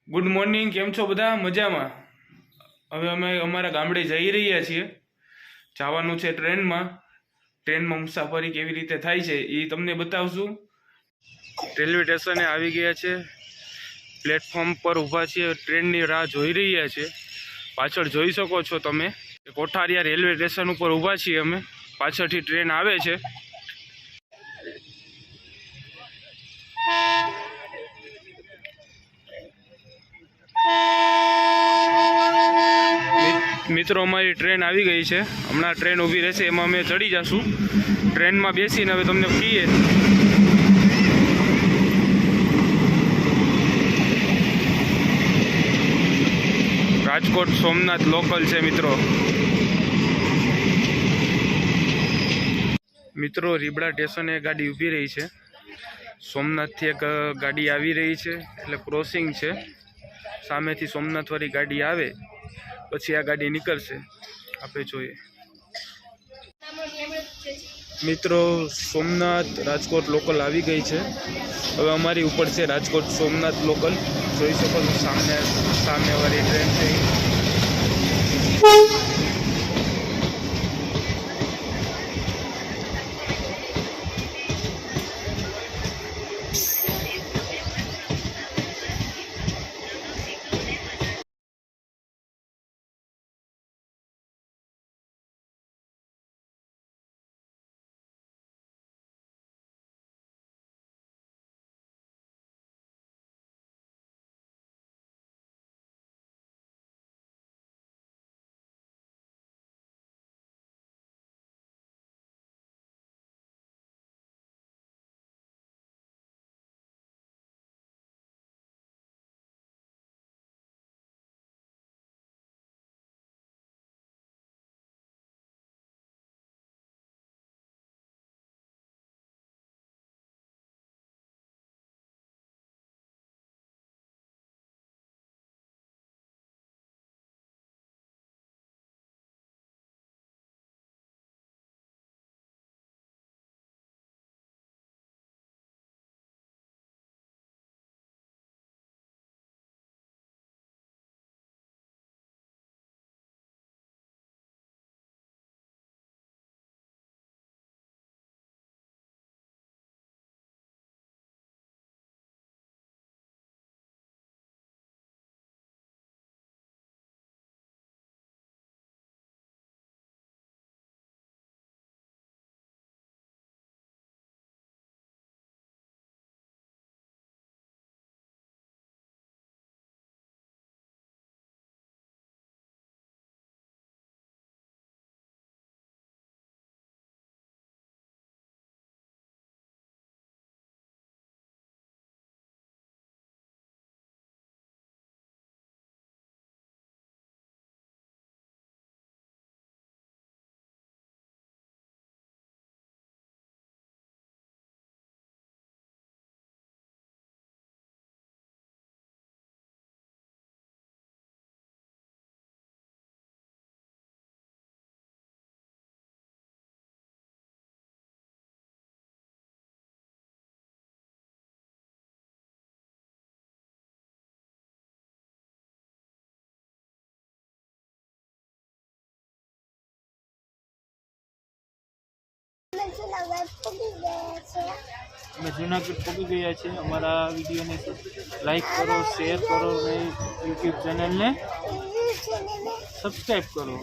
Good morning, કેમ છો બધા? મજામાં? હવે અમે અમારા ગામડે જઈ રહ્યા છીએ. જવાનું છે ટ્રેનમાં. ટ્રેનમાં મુસાફરી કેવી રીતે થાય છે એ તમને બતાવશું. રેલવે સ્ટેશને આવી ગયા છે. પ્લેટફોર્મ પર ઊભા છીએ, ટ્રેનની રાહ જોઈ રહ્યા છે. પાછળ જોઈ શકો છો તમે, કોઠારિયા રેલવે સ્ટેશન ઉપર ઊભા છીએ અમે. પાછળથી ટ્રેન આવે છે. મિત્રો, અમારી ટ્રેન આવી ગઈ છે. હમણાં ટ્રેન ઊભી રહેશે, એમાં અમે ચડી જશું. ટ્રેનમાં બેસીને હવે તમને કહીએ. રાજકોટ સોમનાથ લોકલ છે મિત્રો. રીબડા સ્ટેશને ગાડી ઊભી રહી છે. સોમનાથથી એક ગાડી આવી રહી છે, એટલે ક્રોસિંગ છે. સામેથી સોમનાથવાળી ગાડી આવે પછી આ ગાડી નીકળશે. આપણે જોઈએ. મિત્રો, સોમનાથ રાજકોટ લોકલ આવી ગઈ છે. હવે અમારી ઉપર છે રાજકોટ સોમનાથ લોકલ. જોઈ શકો છો સામેવાળી ટ્રેન છે. અમે જુનાગઢ પહોંચી ગયા છીએ. અમારા વિડીયોને લાઈક કરો, શેર કરો અને યુટ્યુબ ચેનલને સબસ્ક્રાઈબ કરો.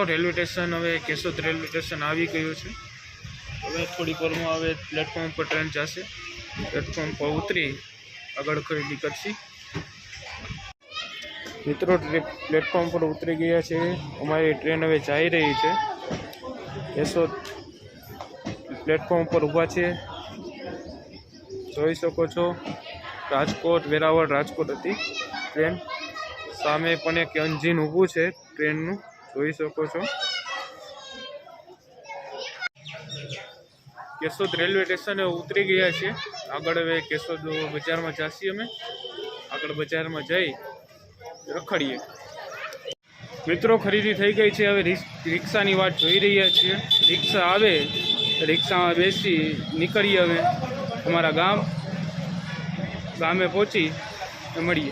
રેલવે સ્ટેશન હવે કેશોદ રેલવે સ્ટેશન આવી ગયું છે. હવે થોડીક વારમાં હવે પ્લેટફોર્મ પર ટ્રેન જશે. પ્લેટફોર્મ પર ઉતરી આગળ ખરીદી કરશી. મિત્રો પ્લેટફોર્મ પર ઉતરી ગયા છે. અમારી ટ્રેન હવે જઈ રહી છે. કેશોદ પ્લેટફોર્મ પર ઊભા છે. જોઈ શકો છો રાજકોટ, વેરાવળ રાજકોટ હતી ટ્રેન. સામે પણ એક એન્જિન ઊભું છે ટ્રેનનું, જોઈ શકો છો. કેશોદ રેલવે સ્ટેશને ઉતરી ગયા છે. આગળ હવે કેશોદ બજારમાં જઈએ. અમે આગળ બજારમાં જઈ રખડીએ. મિત્રો ખરીદી થઈ ગઈ છે. હવે રિક્ષાની વાટ જોઈ રહ્યા છીએ. રિક્ષા આવે, રિક્ષામાં બેસી નીકળીએ. હવે અમારા ગામે પહોંચી મળીએ.